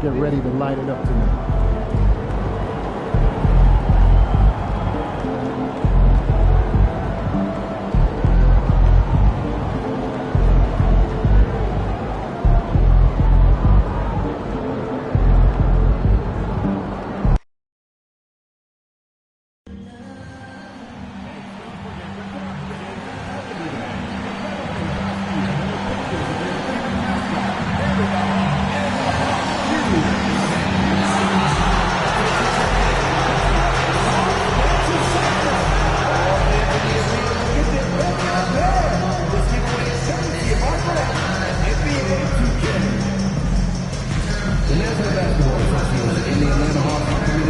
get ready to light it up tonight.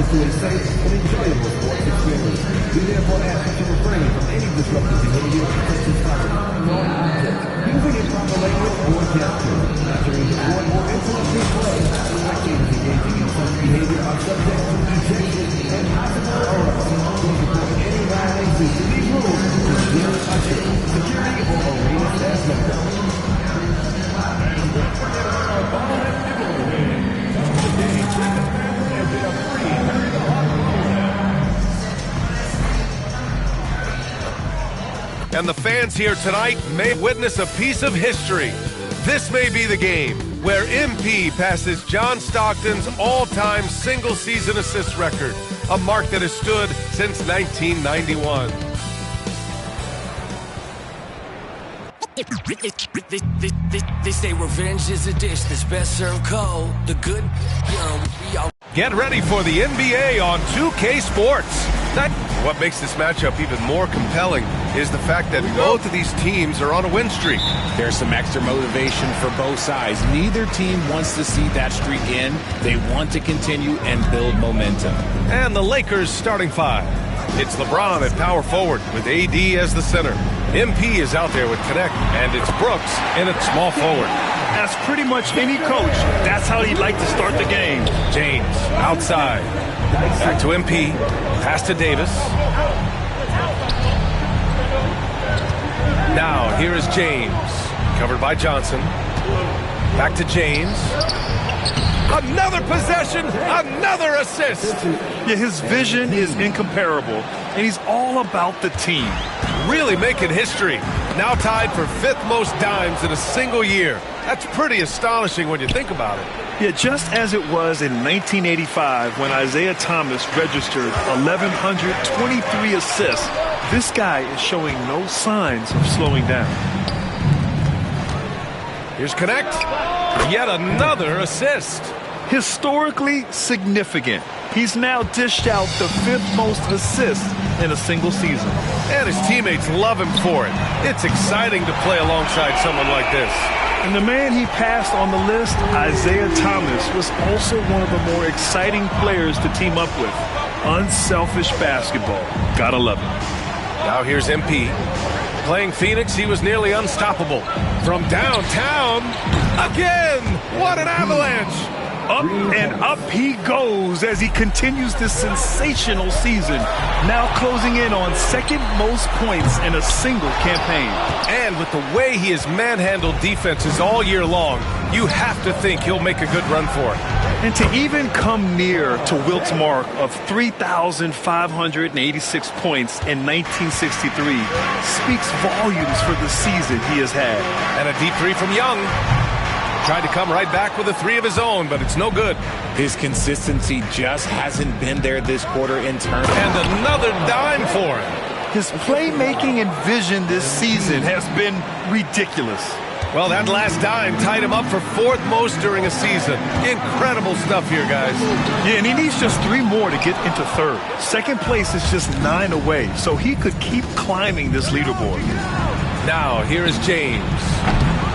To a safe and enjoyable sports experience. We therefore ask that you refrain from any disruptive behavior or offensive conduct, nor objects, using improper language or gestures, entering the court or influencing play, spectators engaging in such behavior are subject to ejection and possible arrest. Please report any violations to these rules to Jared Usher, security or arena staff member. And the fans here tonight may witness a piece of history. This may be the game where MP passes John Stockton's all-time single-season assist record, a mark that has stood since 1991. They say revenge is a dish that's best served cold. The good, we all... Get ready for the NBA on 2K Sports. What makes this matchup even more compelling is the fact that both of these teams are on a win streak. There's some extra motivation for both sides. Neither team wants to see that streak end. They want to continue and build momentum. And the Lakers starting five. It's LeBron at power forward with AD as the center. MP is out there with Connect, and it's Brooks in at small forward. As pretty much any coach, that's how he'd like to start the game. James outside. Back to MP. Pass to Davis. Now, here is James. Covered by Johnson. Back to James. Another possession, another assist. Yeah, his vision is incomparable, and he's all about the team. Really making history. Now tied for fifth most dimes in a single year. That's pretty astonishing when you think about it. Yeah, just as it was in 1985 when Isaiah Thomas registered 1,123 assists, this guy is showing no signs of slowing down. Here's Connect. Yet another assist. Historically significant. He's now dished out the fifth most assists in a single season. And his teammates love him for it. It's exciting to play alongside someone like this. And the man he passed on the list, Isaiah Thomas, was also one of the more exciting players to team up with. Unselfish basketball. Gotta love it. Now here's MP. Playing Phoenix, he was nearly unstoppable. From downtown, again! What an avalanche! Up and up he goes as he continues this sensational season, now closing in on second most points in a single campaign. And with the way he has manhandled defenses all year long, you have to think he'll make a good run for it. And to even come near to Wilt's mark of 3,586 points in 1963 speaks volumes for the season he has had. And a deep three from Young. Tried to come right back with a three of his own, but it's no good. His consistency just hasn't been there this quarter in turn. And another dime for him. His playmaking and vision this season has been ridiculous. Well, that last dime tied him up for fourth most during a season. Incredible stuff here, guys. Yeah, and he needs just 3 more to get into third. Second place is just 9 away, so he could keep climbing this leaderboard. Now, here is James.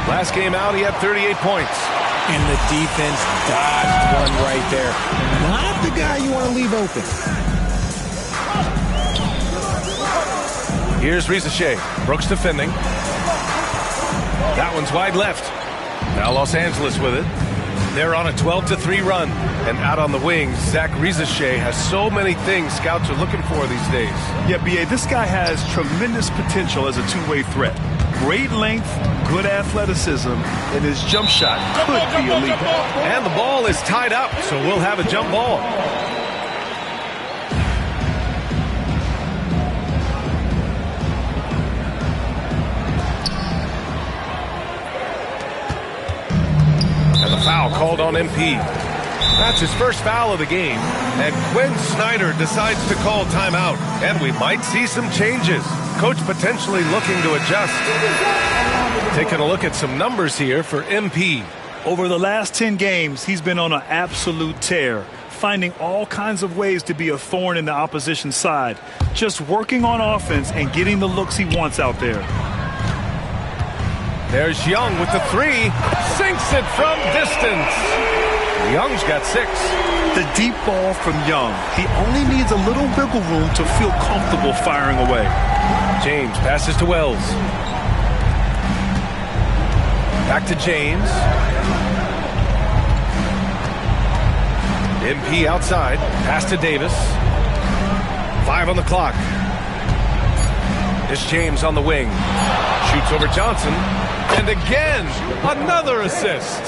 Last game out, he had 38 points. And the defense dodged one right there. Not the guy you want to leave open. Here's Rizachet. Brooks defending. That one's wide left. Now Los Angeles with it. They're on a 12-3 run. And out on the wings, Zach Rizachet has so many things scouts are looking for these days. Yeah, B.A., this guy has tremendous potential as a two-way threat. Great length, good athleticism, and his jump shot could be elite. And the ball is tied up, so we'll have a jump ball. And the foul called on MP. That's his first foul of the game. And Quinn Snyder decides to call timeout. And we might see some changes. Coach potentially looking to adjust. Taking a look at some numbers here for MP. Over the last 10 games, he's been on an absolute tear, finding all kinds of ways to be a thorn in the opposition side, just working on offense and getting the looks he wants out there. There's Young with the three. Sinks it from distance. Young's got 6. The deep ball from Young. He only needs a little wiggle room to feel comfortable firing away. James passes to Wells. Back to James. MP outside. Pass to Davis. 5 on the clock. It's James on the wing. Shoots over Johnson. And again, another assist.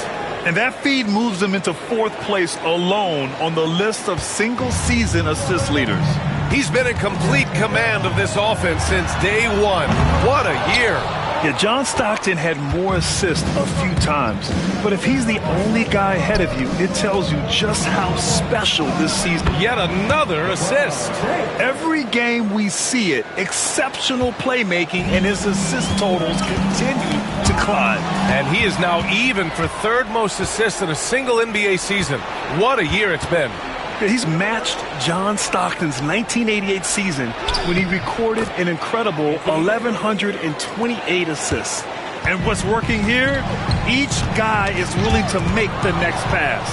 And that feed moves him into 4th place alone on the list of single-season assist leaders. He's been in complete command of this offense since day one. What a year. Yeah, John Stockton had more assists a few times. But if he's the only guy ahead of you, it tells you just how special this season is. Yet another assist. Every game we see it. Exceptional playmaking, and his assist totals continue to climb. And he is now even for 3rd most assists in a single NBA season. What a year it's been. He's matched John Stockton's 1988 season when he recorded an incredible 1,128 assists. And what's working here? Each guy is willing to make the next pass.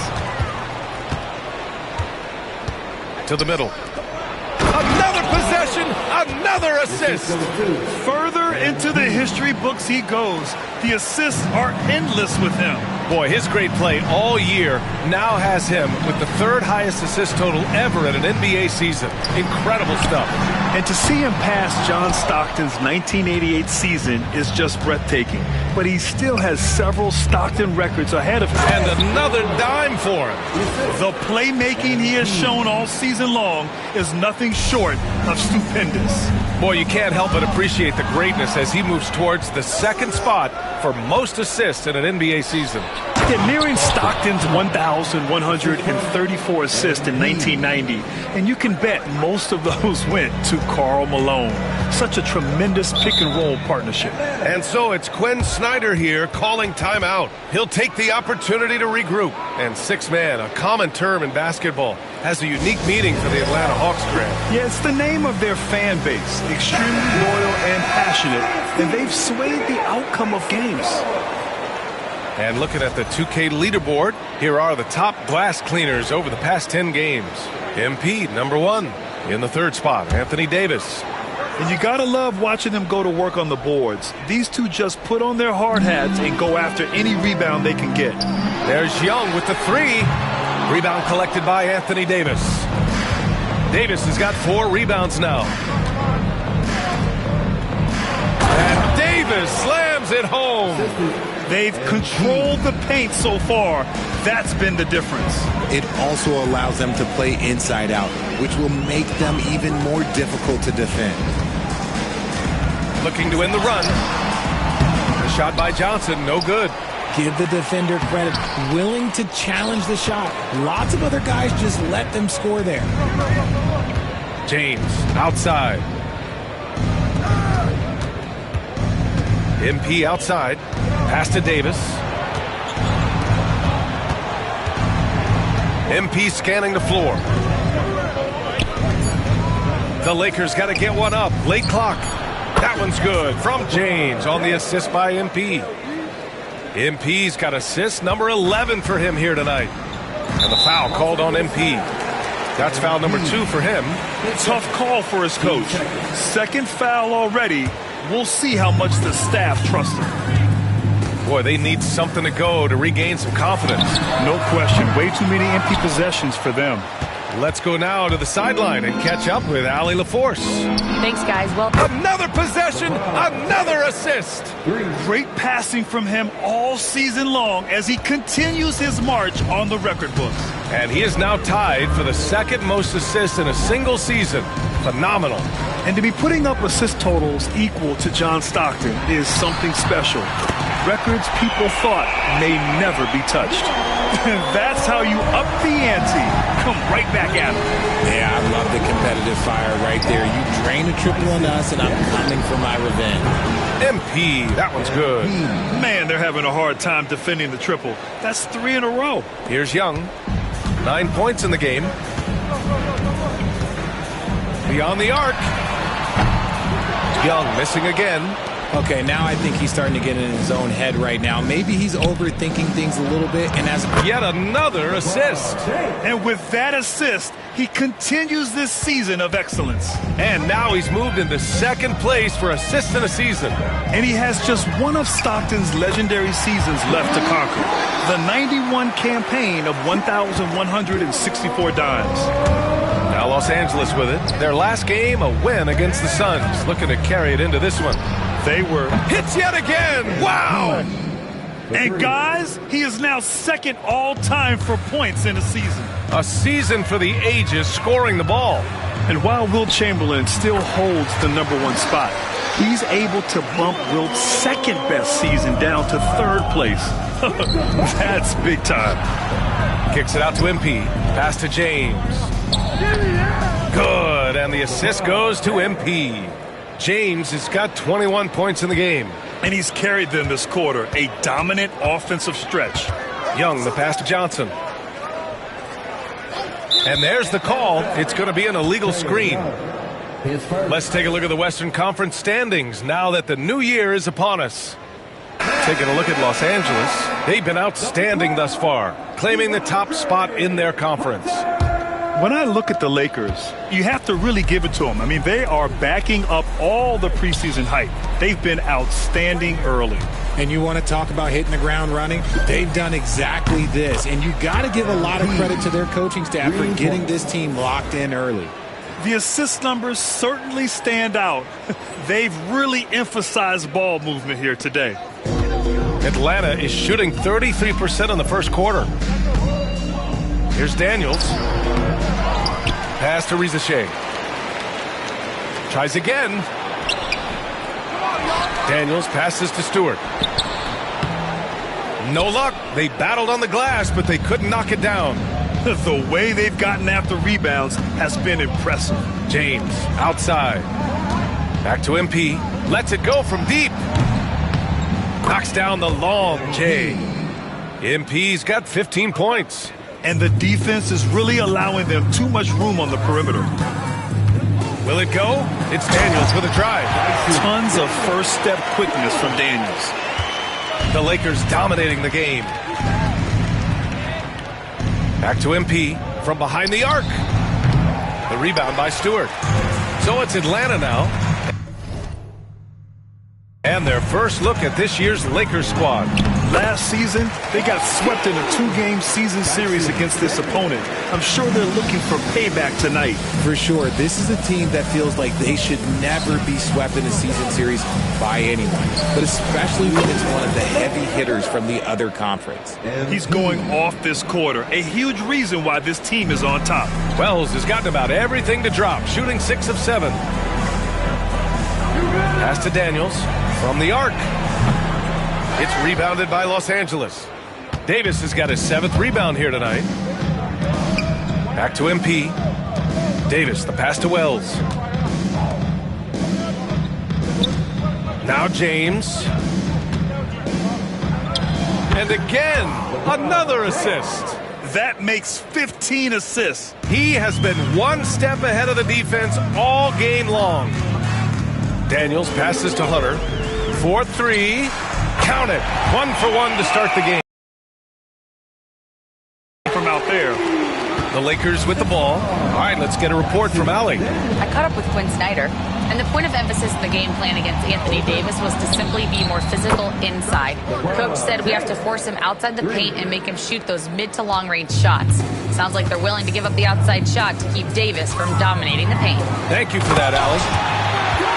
To the middle. Another possession, another assist. Further into the history books he goes. The assists are endless with him. Boy, his great play all year now has him with the 3rd highest assist total ever in an NBA season. Incredible stuff. And to see him pass John Stockton's 1988 season is just breathtaking. But he still has several Stockton records ahead of him. And another dime for him. The playmaking he has shown all season long is nothing short of stupendous. Boy, you can't help but appreciate the greatness as he moves towards the 2nd spot for most assists in an NBA season. Yeah, nearing Stockton's 1,134 assists in 1990. And you can bet most of those went to Karl Malone. Such a tremendous pick-and-roll partnership. And so it's Quinn Snyder here calling timeout. He'll take the opportunity to regroup. And 6-man, a common term in basketball, has a unique meaning for the Atlanta Hawks grant. Yeah, it's the name of their fan base. Extremely loyal and passionate. And they've swayed the outcome of games. And looking at the 2K leaderboard, here are the top glass cleaners over the past 10 games. MP, number 1. In the 3rd spot, Anthony Davis. And you gotta love watching them go to work on the boards. These two just put on their hard hats and go after any rebound they can get. There's Young with the 3. Rebound collected by Anthony Davis. Davis has got 4 rebounds now. And Davis slams it home. They've controlled the paint so far. That's been the difference. It also allows them to play inside out, which will make them even more difficult to defend. Looking to win the run. The shot by Johnson, no good. Give the defender credit. Willing to challenge the shot. Lots of other guys just let them score there. James outside. MP outside. Pass to Davis. MP scanning the floor. The Lakers got to get one up. Late clock. That one's good from James on the assist by MP. MP's got assist number 11 for him here tonight. And the foul called on MP. That's foul number 2 for him. Tough call for his coach. 2nd foul already. We'll see how much the staff trusts him. Boy, they need something to go to regain some confidence. No question. Way too many empty possessions for them. Let's go now to the sideline and catch up with Allie LaForce. Thanks, guys. Well, another possession, another assist. Great passing from him all season long as he continues his march on the record books. And he is now tied for the second most assists in a single season. Phenomenal. And to be putting up assist totals equal to John Stockton is something special. Records people thought may never be touched. That's how you up the ante. Come right back at him. Yeah, I love the competitive fire right there. You drain a triple on us, and I'm coming for my revenge. MP, that one's good. Man, they're having a hard time defending the triple. That's 3 in a row. Here's Young. 9 points in the game. Beyond the arc. Young missing again. Okay, now I think he's starting to get in his own head right now. Maybe he's overthinking things a little bit. And as yet another assist. And with that assist, he continues this season of excellence. And now he's moved into second place for assists in a season. And he has just one of Stockton's legendary seasons left to conquer. The 91 campaign of 1,164 dimes. Now Los Angeles with it. Their last game, a win against the Suns. Looking to carry it into this one. They were hits yet again. Wow! And guys, he is now second all-time for points in a season. A season for the ages scoring the ball. And while Wilt Chamberlain still holds the #1 spot, he's able to bump Wilt's second best season down to third place. That's big time. Kicks it out to MP. Pass to James. Good, and the assist goes to MP. James has got 21 points in the game. And he's carried them this quarter, a dominant offensive stretch. Young, the pass to Johnson. And there's the call. It's going to be an illegal screen. Let's take a look at the Western Conference standings now that the new year is upon us. Taking a look at Los Angeles, they've been outstanding thus far, claiming the top spot in their conference. When I look at the Lakers, you have to really give it to them. I mean, they are backing up all the preseason hype. They've been outstanding early. And you want to talk about hitting the ground running? They've done exactly this. And you got to give a lot of credit to their coaching staff for getting this team locked in early. The assist numbers certainly stand out. They've really emphasized ball movement here today. Atlanta is shooting 33% in the first quarter. Here's Daniels. Pass to Rizachet. Tries again. Daniels passes to Stewart. No luck. They battled on the glass, but they couldn't knock it down. The way they've gotten after rebounds has been impressive. James outside. Back to MP. Lets it go from deep. Knocks down the long J. MP's got 15 points. And the defense is really allowing them too much room on the perimeter. Will it go? It's Daniels with a drive. Tons of first step quickness from Daniels. The Lakers dominating the game. Back to MP from behind the arc. The rebound by Stewart. So it's Atlanta now. And their first look at this year's Lakers squad. Last season, they got swept in a 2-game season series against this opponent. I'm sure they're looking for payback tonight. For sure, this is a team that feels like they should never be swept in a season series by anyone, but especially when it's one of the heavy hitters from the other conference. He's going off this quarter, a huge reason why this team is on top. Wells has gotten about everything to drop, shooting 6 of 7. Pass to Daniels from the arc. It's rebounded by Los Angeles. Davis has got his 7th rebound here tonight. Back to MP. Davis, the pass to Wells. Now James. And again, another assist. That makes 15 assists. He has been one step ahead of the defense all game long. Daniels passes to Hunter. 4-3. Count it. 1 for 1 to start the game. From out there. The Lakers with the ball. All right, let's get a report from Allie. I caught up with Quinn Snyder, and the point of emphasis in the game plan against Anthony Davis was to simply be more physical inside. Coach said we have to force him outside the paint and make him shoot those mid to long range shots. Sounds like they're willing to give up the outside shot to keep Davis from dominating the paint. Thank you for that, Allie.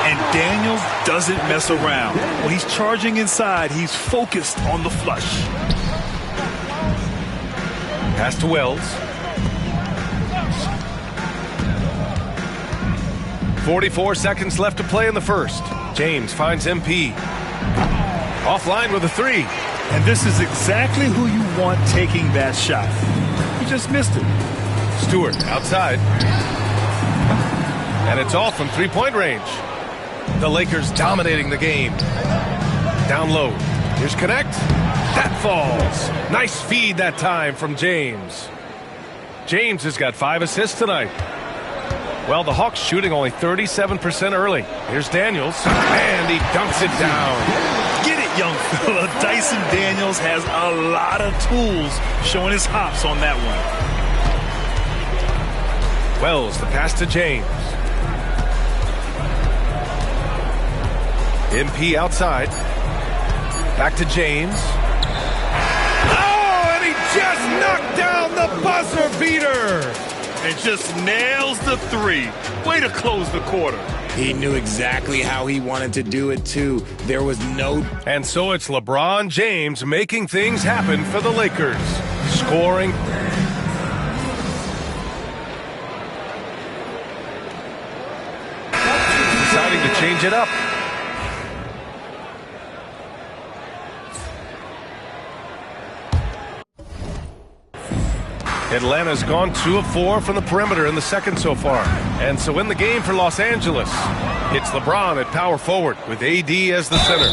And Daniels doesn't mess around. When he's charging inside, he's focused on the flush. Pass to Wells. 44 seconds left to play in the first. James finds MP. Offline with a three. And this is exactly who you want taking that shot. He just missed it. Stewart outside. And it's off from three-point range. The Lakers dominating the game. Down low. Here's Connect. That falls. Nice feed that time from James. James has got 5 assists tonight. Well, the Hawks shooting only 37% early. Here's Daniels, and he dunks it down. Get it, young fella. Dyson Daniels has a lot of tools, showing his hops on that one. Wells, the pass to James. MP outside. Back to James. Oh, and he just knocked down the buzzer beater. And just nails the three. Way to close the quarter. He knew exactly how he wanted to do it, too. There was no... And so it's LeBron James making things happen for the Lakers. Scoring. Deciding to change it up. Atlanta's gone 2 of 4 from the perimeter in the second so far. And so in the game for Los Angeles, it's LeBron at power forward with AD as the center.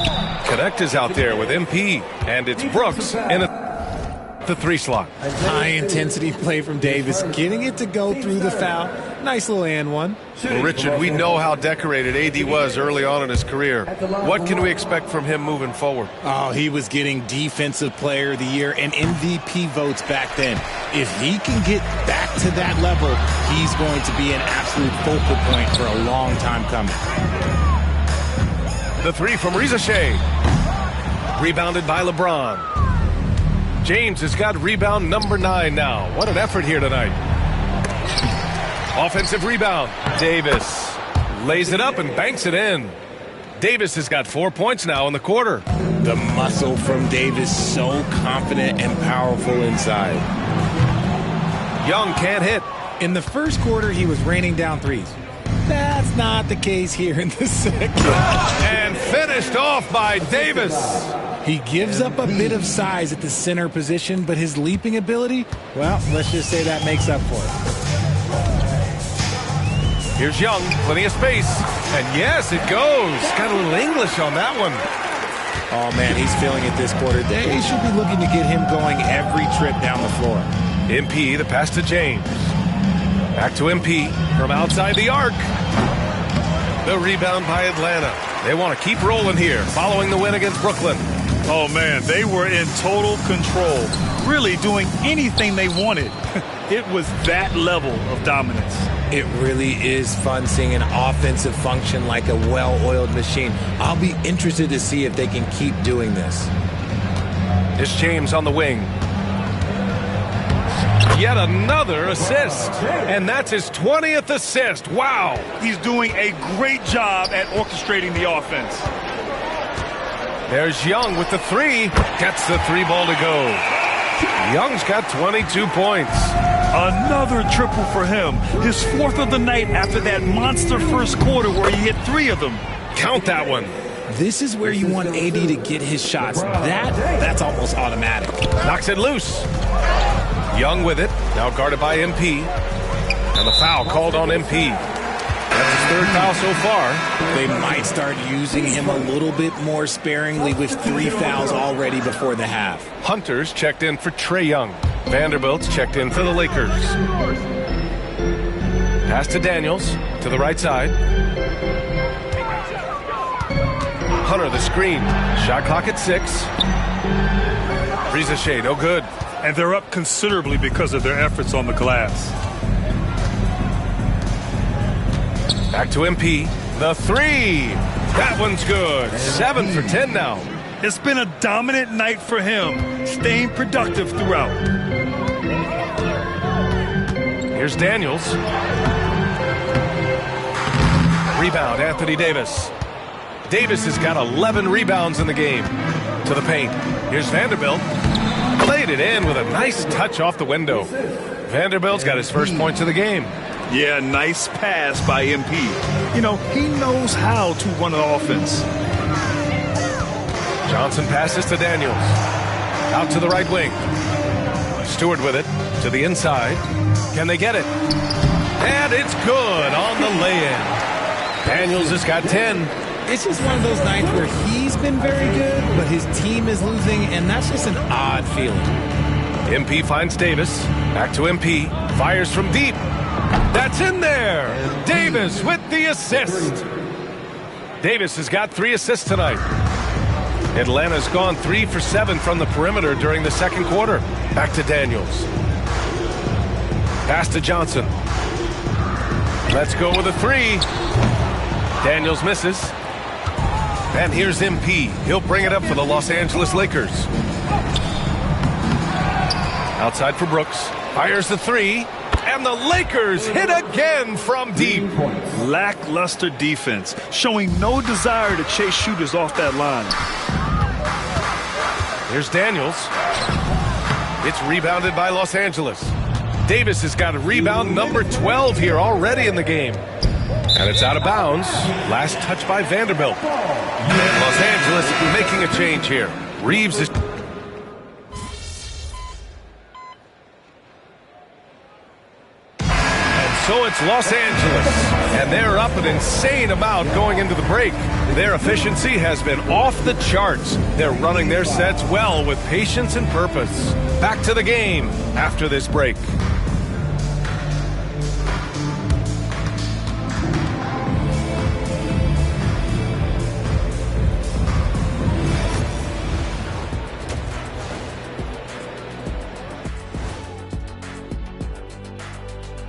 Connect is out there with MP, and it's Brooks in the 3 slot. High-intensity play from Davis, getting it to go through the foul. Nice little and one. Well, Richard, we know how decorated AD was early on in his career. What can we expect from him moving forward? Oh, he was getting Defensive Player of the Year and MVP votes back then. If he can get back to that level, he's going to be an absolute focal point for a long time coming. The 3 from Reza Shea. Rebounded by LeBron. James has got rebound number 9 now. What an effort here tonight. Offensive rebound. Davis lays it up and banks it in. Davis has got 4 points now in the quarter. The muscle from Davis, so confident and powerful inside. Young can't hit. In the first quarter, he was raining down threes. That's not the case here in the second. And finished off by Davis. He gives up a bit of size at the center position, but his leaping ability, well, let's just say that makes up for it. Here's Young, plenty of space. And yes, it goes. Got a little English on that one. Oh, man, he's feeling it this quarter. They should be looking to get him going every trip down the floor. MP, the pass to James. Back to MP from outside the arc. The rebound by Atlanta. They want to keep rolling here, following the win against Brooklyn. Oh, man, they were in total control, really doing anything they wanted. It was that level of dominance. It really is fun seeing an offensive function like a well-oiled machine. I'll be interested to see if they can keep doing this. It's James on the wing. Yet another assist. And that's his 20th assist. Wow. He's doing a great job at orchestrating the offense. There's Young with the 3. Gets the 3 ball to go. Young's got 22 points. Another triple for him. His 4th of the night after that monster first quarter where he hit 3 of them. Count that one. This is where you want AD to get his shots. That's almost automatic. Knocks it loose. Young with it. Now guarded by MP. And the foul called on MP. That's his 3rd foul so far. They might start using him a little bit more sparingly with 3 fouls already before the half. Hunter's checked in for Trae Young. Vanderbilt's checked in for the Lakers. Pass to Daniels to the right side. Hunter the screen. Shot clock at 6. Reza Shea, no good. and they're up considerably because of their efforts on the glass. Back to MP. The three. That one's good. 7 for 10 now. It's been a dominant night for him, staying productive throughout. Here's Daniels. Rebound, Anthony Davis. Davis has got 11 rebounds in the game. To the paint. Here's Vanderbilt. Played it in with a nice touch off the window. Vanderbilt's got his first points of the game. Yeah, nice pass by MP. You know, he knows how to run an offense. Johnson passes to Daniels. Out to the right wing. Stewart with it. To the inside. Can they get it? And it's good on the lay-in. Daniels has got 10. It's just one of those nights where he's been very good, but his team is losing, and that's just an odd feeling. MP finds Davis. Back to MP. Fires from deep. That's in there. Davis with the assist. Davis has got 3 assists tonight. Atlanta's gone 3 for 7 from the perimeter during the second quarter. Back to Daniels. Pass to Johnson. Let's go with a 3. Daniels misses. And here's MP. He'll bring it up for the Los Angeles Lakers. Outside for Brooks. Fires the 3. And the Lakers hit again from deep. Lackluster defense, showing no desire to chase shooters off that line. Here's Daniels. It's rebounded by Los Angeles. Davis has got a rebound number 12 here already in the game. And it's out of bounds. Last touch by Vanderbilt. And Los Angeles making a change here. Reeves is... So it's Los Angeles, and they're up an insane amount going into the break. Their efficiency has been off the charts. They're running their sets well with patience and purpose. Back to the game after this break.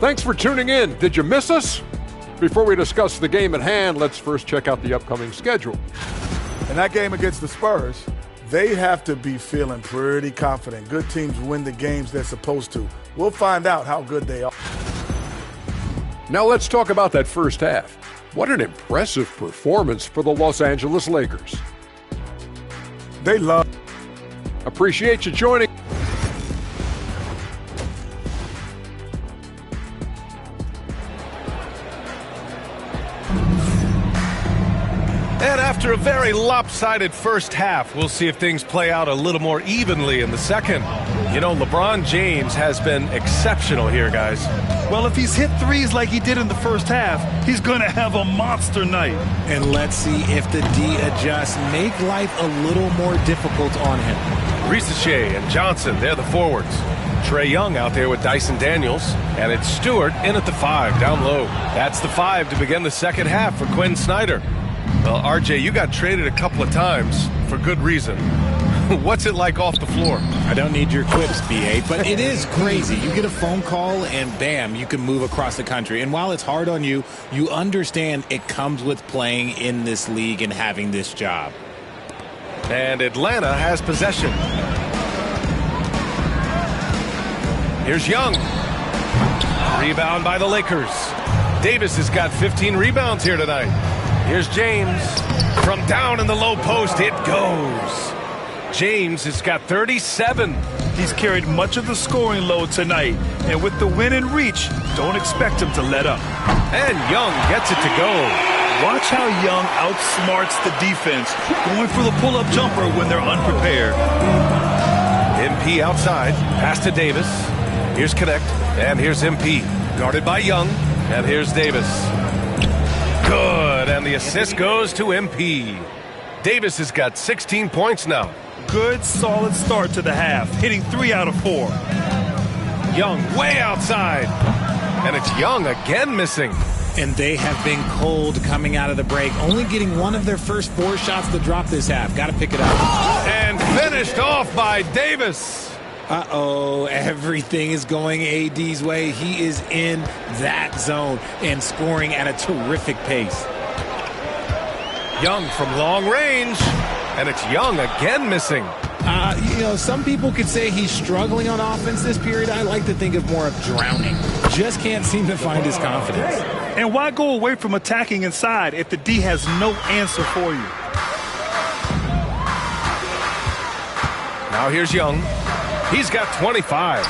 Thanks for tuning in. Did you miss us? Before we discuss the game at hand, let's first check out the upcoming schedule. In that game against the Spurs, they have to be feeling pretty confident. Good teams win the games they're supposed to. We'll find out how good they are. Now let's talk about that first half. What an impressive performance for the Los Angeles Lakers. They love. Appreciate you joining. And after a very lopsided first half, we'll see if things play out a little more evenly in the second. You know, LeBron James has been exceptional here, guys. Well, if he's hit threes like he did in the first half, he's going to have a monster night. And let's see if the D adjusts, make life a little more difficult on him. Ricochet and Johnson, they're the forwards. Trae Young out there with Dyson Daniels. And it's Stewart in at the 5, down low. That's the 5 to begin the second half for Quinn Snyder. Well, RJ, you got traded a couple of times for good reason. What's it like off the floor? I don't need your quips, BA, but it is crazy. You get a phone call and bam, you can move across the country. And while it's hard on you, you understand it comes with playing in this league and having this job. And Atlanta has possession. Here's Young. Rebound by the Lakers. Davis has got 15 rebounds here tonight. Here's James. From down in the low post, it goes. James has got 37. He's carried much of the scoring load tonight. And with the win in reach, don't expect him to let up. And Young gets it to go. Watch how Young outsmarts the defense, going for the pull-up jumper when they're unprepared. MP outside. Pass to Davis. Here's Connect. And here's MP. Guarded by Young. And here's Davis. Good, and the assist goes to MP. Davis has got 16 points now. Good, solid start to the half, hitting 3 out of 4. Young way outside. And it's Young again missing. And they have been cold coming out of the break, only getting one of their first 4 shots to drop this half. Got to pick it up. And finished off by Davis. Uh-oh, everything is going AD's way. He is in that zone and scoring at a terrific pace. Young from long range, and it's Young again missing. Some people could say he's struggling on offense this period. I like to think of more of drowning. Just can't seem to find his confidence. And why go away from attacking inside if the D has no answer for you? Now here's Young. He's got 25.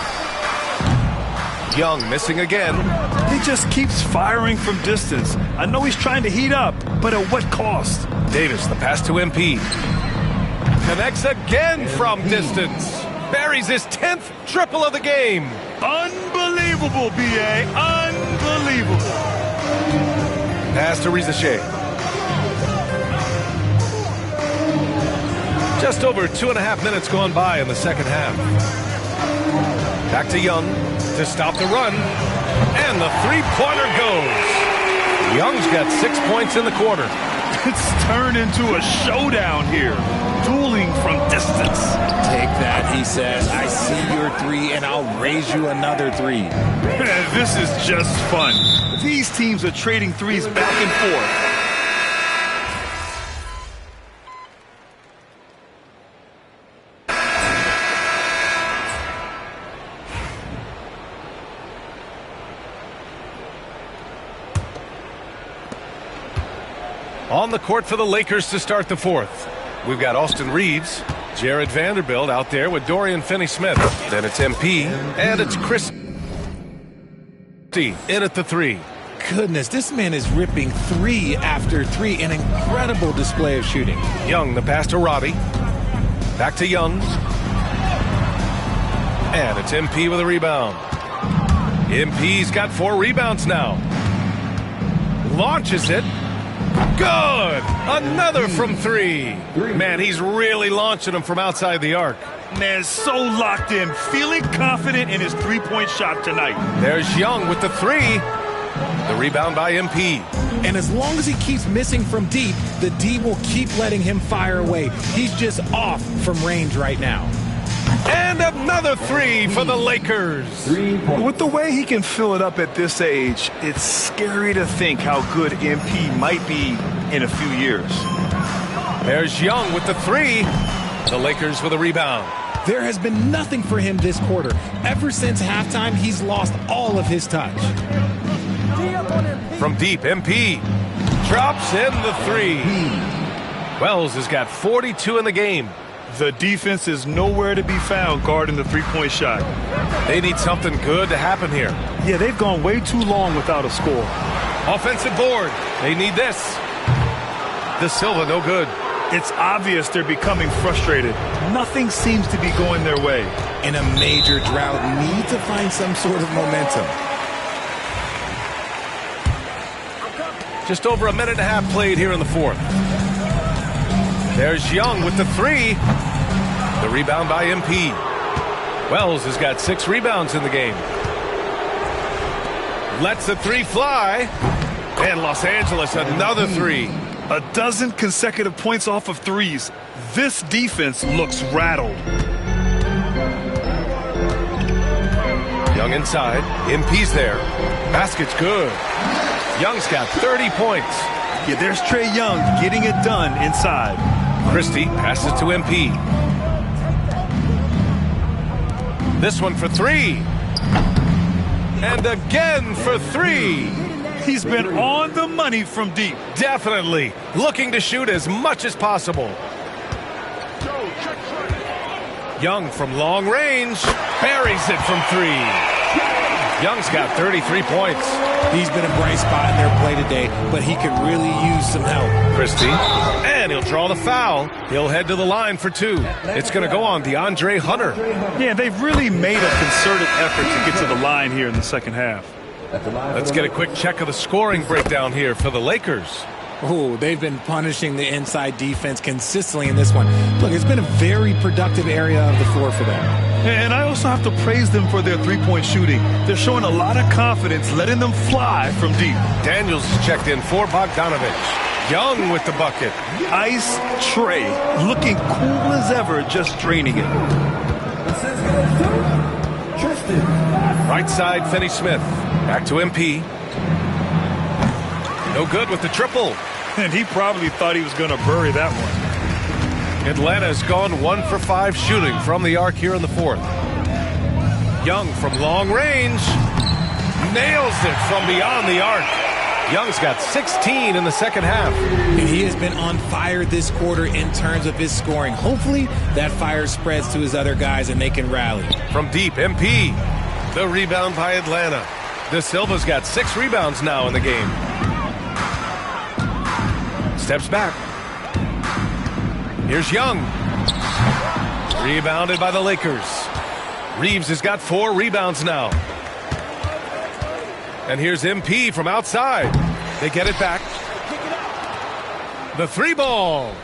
Young missing again. He just keeps firing from distance. I know he's trying to heat up, but at what cost? Davis, the pass to MP. Connects again from distance. Buries his 10th triple of the game. Unbelievable, B.A. Unbelievable. Pass to Rizachet. Just over 2.5 minutes gone by in the second half. Back to Young to stop the run. And the three-pointer goes. Young's got 6 points in the quarter. It's turned into a showdown here. Dueling from distance. Take that, he says. I see your three, and I'll raise you another three. This is just fun. These teams are trading threes back and forth. On the court for the Lakers to start the fourth. We've got Austin Reeves, Jared Vanderbilt out there with Dorian Finney-Smith. Then it's MP, and it's Chris in at the three. Goodness, this man is ripping three after three. An incredible display of shooting. Young, the pass to Roddy. Back to Young. And it's MP with a rebound. MP's got 4 rebounds now. Launches it. Good! Another from three. Man, he's really launching them from outside the arc. Man, so locked in, feeling confident in his three-point shot tonight. There's Young with the three. The rebound by MP. And as long as he keeps missing from deep, the D will keep letting him fire away. He's just off from range right now. And another three for the Lakers. With the way he can fill it up at this age, it's scary to think how good MP might be in a few years. There's Young with the three. The Lakers with a rebound. There has been nothing for him this quarter. Ever since halftime, he's lost all of his touch. From deep, MP drops in the three. Wells has got 42 in the game. The defense is nowhere to be found guarding the three-point shot. They need something good to happen here. Yeah, they've gone way too long without a score. Offensive board. They need this. De Silva, no good. It's obvious they're becoming frustrated. Nothing seems to be going their way. In a major drought, need to find some sort of momentum. Just over 1.5 minutes played here in the fourth. There's Young with the three. The rebound by MP. Wells has got 6 rebounds in the game. Lets the three fly. And Los Angeles another three. 12 consecutive points off of threes. This defense looks rattled. Young inside. MP's there. Basket's good. Young's got 30 points. Yeah, there's Trae Young getting it done inside. Christie passes to MP. This one for three. And again for three. He's been on the money from deep. Definitely. Looking to shoot as much as possible. Young from long range. Buries it from three. Young's got 33 points. He's been a bright spot in their play today, but he could really use some help. Christie. And he'll draw the foul. He'll head to the line for 2. It's going to go on DeAndre Hunter. Yeah, they've really made a concerted effort to get to the line here in the second half. Let's get a quick check of the scoring breakdown here for the Lakers. Oh, they've been punishing the inside defense consistently in this one. Look, it's been a very productive area of the floor for them. And I also have to praise them for their three-point shooting. They're showing a lot of confidence, letting them fly from deep. Daniels checked in for Bogdanovich. Young with the bucket. Ice Trae, looking cool as ever, just draining it. Minnesota, Tristan. Right side, Finney Smith. Back to MP. No good with the triple. And he probably thought he was going to bury that one. Atlanta's gone 1 for 5 shooting from the arc here in the fourth. Young from long range. Nails it from beyond the arc. Young's got 16 in the second half. And he has been on fire this quarter in terms of his scoring. Hopefully that fire spreads to his other guys and they can rally. From deep, MP. The rebound by Atlanta. De Silva's got 6 rebounds now in the game. Steps back. Here's Young. Rebounded by the Lakers. Reeves has got 4 rebounds now. And here's MP from outside. They get it back. The 3 ball.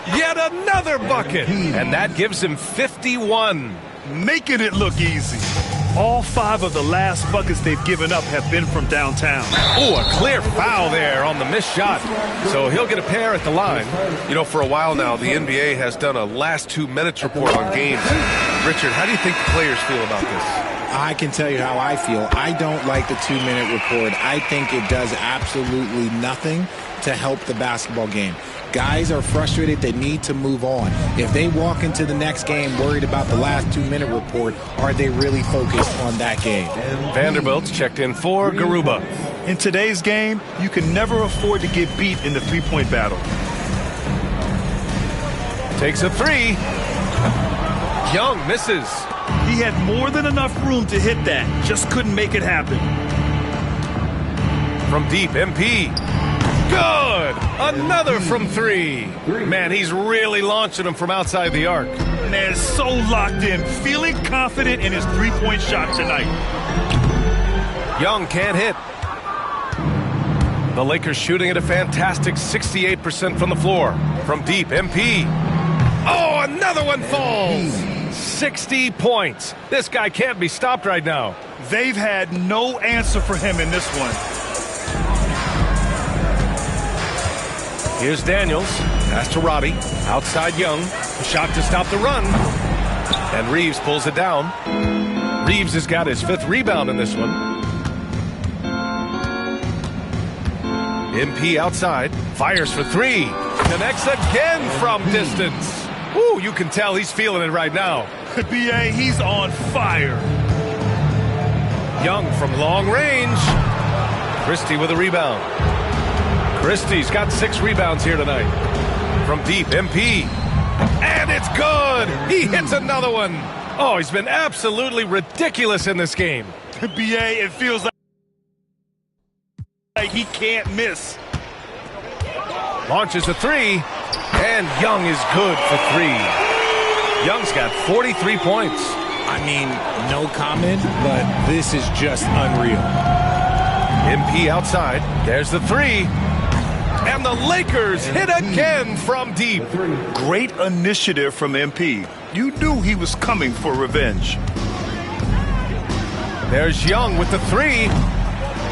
Yet another bucket. And that gives him 51. Making it look easy. All 5 of the last buckets they've given up have been from downtown. Oh, a clear foul there on the missed shot. So he'll get a pair at the line. You know, for a while now, the NBA has done a last 2 minutes report on games. Richard, how do you think the players feel about this? I can tell you how I feel. I don't like the 2-minute report. I think it does absolutely nothing to help the basketball game. Guys are frustrated. They need to move on. If they walk into the next game worried about the last 2-minute report, are they really focused on that game? Vanderbilt's checked in for Garuba. In today's game, you can never afford to get beat in the three-point battle. Takes a 3. Young misses. He had more than enough room to hit that. Just couldn't make it happen. From deep, MP. Good! Another from 3. Man, he's really launching them from outside the arc. Man, so locked in, feeling confident in his three-point shot tonight. Young can't hit. The Lakers shooting at a fantastic 68% from the floor. From deep, MP. Oh, another one falls! 60 points. This guy can't be stopped right now. They've had no answer for him in this one. Here's Daniels. Pass to Robbie. Outside Young. A shot to stop the run. And Reeves pulls it down. Reeves has got his 5th rebound in this one. MP outside. Fires for 3. Connects again from distance. Ooh, you can tell he's feeling it right now. B.A., he's on fire. Young from long range. Christie with a rebound. Christie's got 6 rebounds here tonight. From deep, MP. And it's good! He hits another one. Oh, he's been absolutely ridiculous in this game. B.A., it feels like he can't miss. Launches a 3. And Young is good for 3. Young's got 43 points. I mean, no comment, but this is just unreal. MP outside. There's the 3. And the Lakers hit again from deep. Great initiative from MP. You knew he was coming for revenge. There's Young with the 3.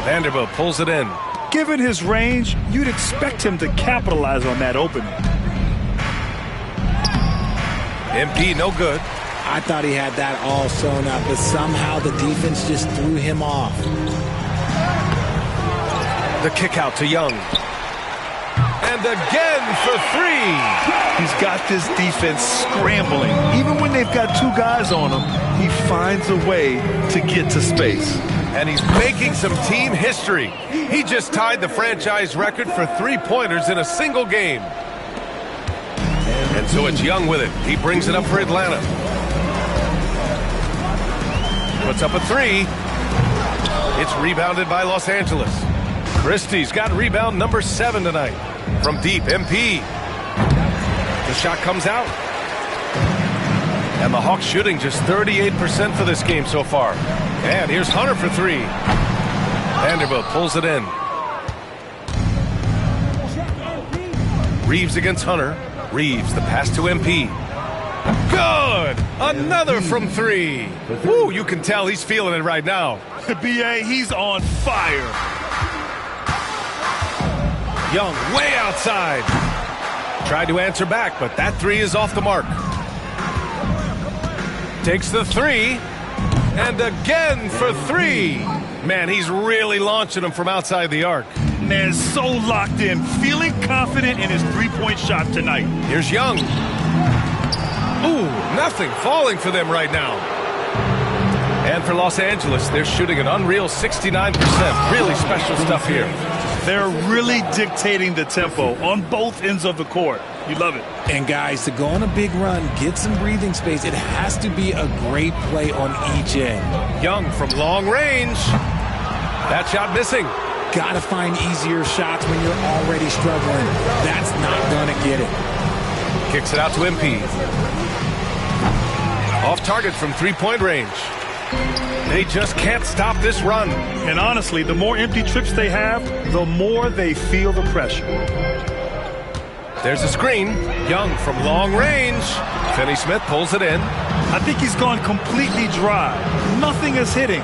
Vanderbilt pulls it in. Given his range, you'd expect him to capitalize on that opening. MP no good. I thought he had that all sewn up, but somehow the defense just threw him off. The kick out to Young. And again for 3. He's got this defense scrambling. Even when they've got 2 guys on him, he finds a way to get to space. And he's making some team history. He just tied the franchise record for 3-pointers in a single game. And so it's Young with it. He brings it up for Atlanta. Puts up a 3. It's rebounded by Los Angeles. Christie's got rebound number 7 tonight. From deep, MP. The shot comes out. And the Hawks shooting just 38% for this game so far. And here's Hunter for 3. Vanderbilt pulls it in. Reeves against Hunter. Reeves, the pass to MP. Good! Another from 3. Woo, you can tell he's feeling it right now. B.A., he's on fire. Young way outside. Tried to answer back, but that 3 is off the mark. Takes the three. And again for three. Man, he's really launching them from outside the arc. Man, so locked in, feeling confident in his three-point shot tonight. Here's Young. Ooh, nothing falling for them right now. And for Los Angeles, they're shooting an unreal 69%. Really special stuff here. They're really dictating the tempo on both ends of the court. You love it. And guys, to go on a big run, get some breathing space, it has to be a great play on each end. Young from long range. That shot missing. Gotta find easier shots when you're already struggling. That's not gonna get it. Kicks it out to MP. Off target from three-point range. They just can't stop this run. And honestly, the more empty trips they have, the more they feel the pressure. There's a screen. Young from long range. Finney-Smith pulls it in. I think he's gone completely dry. Nothing is hitting.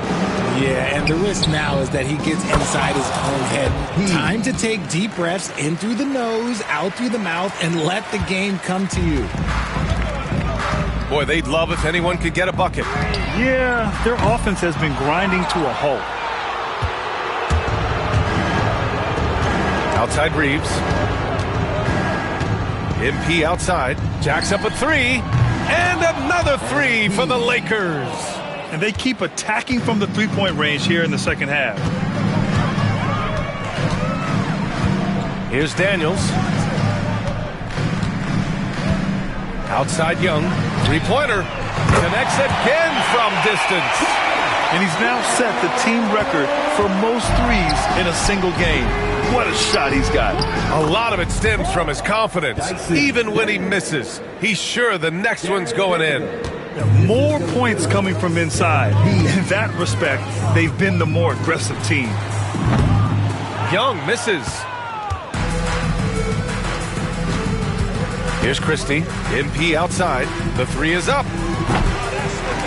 Yeah, and the risk now is that he gets inside his own head. Time to take deep breaths in through the nose, out through the mouth, and let the game come to you. Boy, they'd love if anyone could get a bucket. Yeah, their offense has been grinding to a halt. Outside Reeves. MP outside. Jacks up a three. And another three for the Lakers. And they keep attacking from the three-point range here in the second half. Here's Daniels. Outside Young. Three-pointer. Connects again from distance. And he's now set the team record for most threes in a single game. What a shot he's got. A lot of it stems from his confidence. Even when he misses, he's sure the next one's going in. More points coming from inside. In that respect, they've been the more aggressive team. Young misses. Here's Christie. MP outside. The three is up.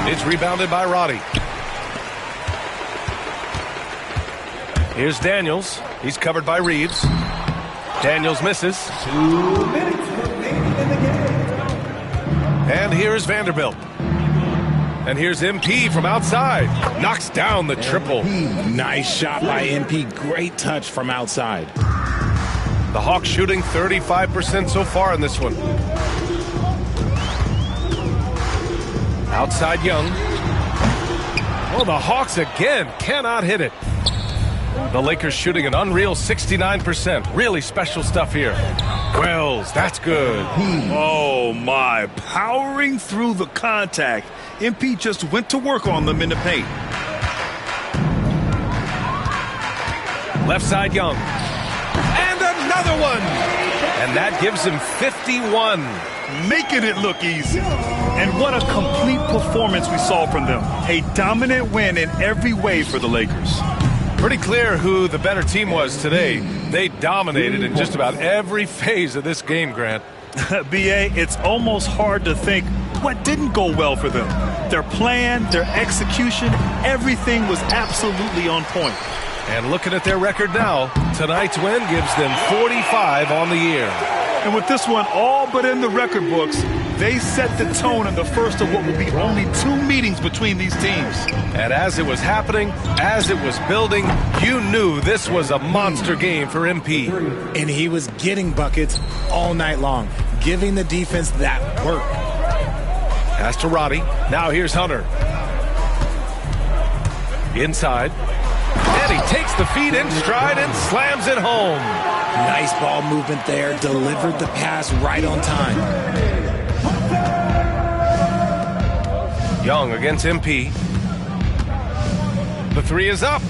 It's rebounded by Roddy. Here's Daniels. He's covered by Reeves. Daniels misses. 2 minutes remaining in the game. And here's Vanderbilt. And here's MP from outside. Knocks down the triple. Nice shot by MP. Great touch from outside. The Hawks shooting 35% so far in this one. Outside Young. Oh, the Hawks again cannot hit it. The Lakers shooting an unreal 69%. Really special stuff here. Wells, that's good. Oh, my. Powering through the contact. MP just went to work on them in the paint. Left side Young. And another one. And that gives him 51. Making it look easy. And what a complete performance we saw from them. A dominant win in every way for the Lakers. Pretty clear who the better team was today. They dominated in just about every phase of this game, Grant. B.A., it's almost hard to think what didn't go well for them. Their plan, their execution, everything was absolutely on point. And looking at their record now, tonight's win gives them 45 on the year. And with this one all but in the record books, they set the tone in the first of what will be only 2 meetings between these teams. And as it was happening, as it was building, you knew this was a monster game for MP. And he was getting buckets all night long, giving the defense that work. Pass to Roddy. Now here's Hunter. Inside. And he takes the feet in stride and slams it home. Nice ball movement there. Delivered the pass right on time. Young against MP. The three is up.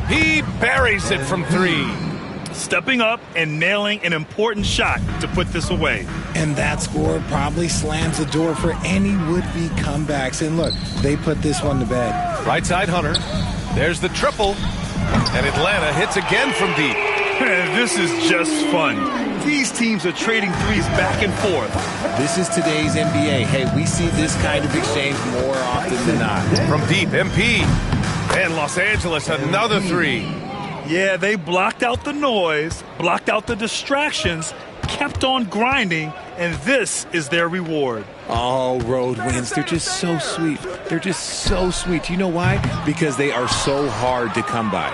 He buries it from 3. Stepping up and nailing an important shot to put this away. And that score probably slams the door for any would-be comebacks. And look, they put this one to bed. Right side Hunter. There's the triple. And Atlanta hits again from deep. This is just fun. These teams are trading threes back and forth. This is today's NBA. Hey, we see this kind of exchange more often than not. From deep, MP. And Los Angeles, another 3. Yeah, they blocked out the noise, blocked out the distractions, kept on grinding, and this is their reward. Oh, road wins. They're just so sweet. They're just so sweet. You know why? Because they are so hard to come by.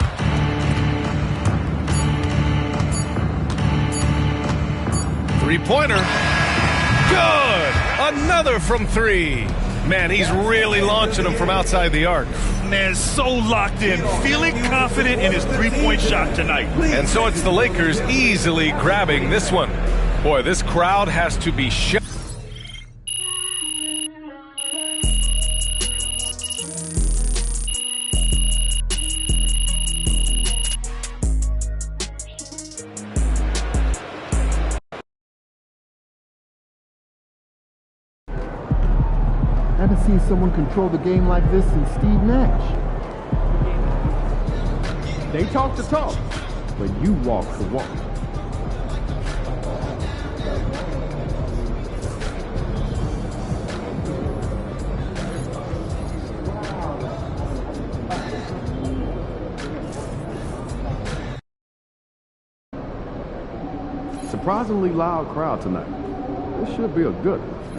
Three-pointer. Good! Another from three. Man, he's really launching them from outside the arc. Man, so locked in, feeling confident in his three-point shot tonight. And so it's the Lakers easily grabbing this one. Boy, this crowd has to be shocked. I haven't seen someone control the game like this since Steve Nash. They talk the talk, but you walk the walk. Surprisingly loud crowd tonight. This should be a good one.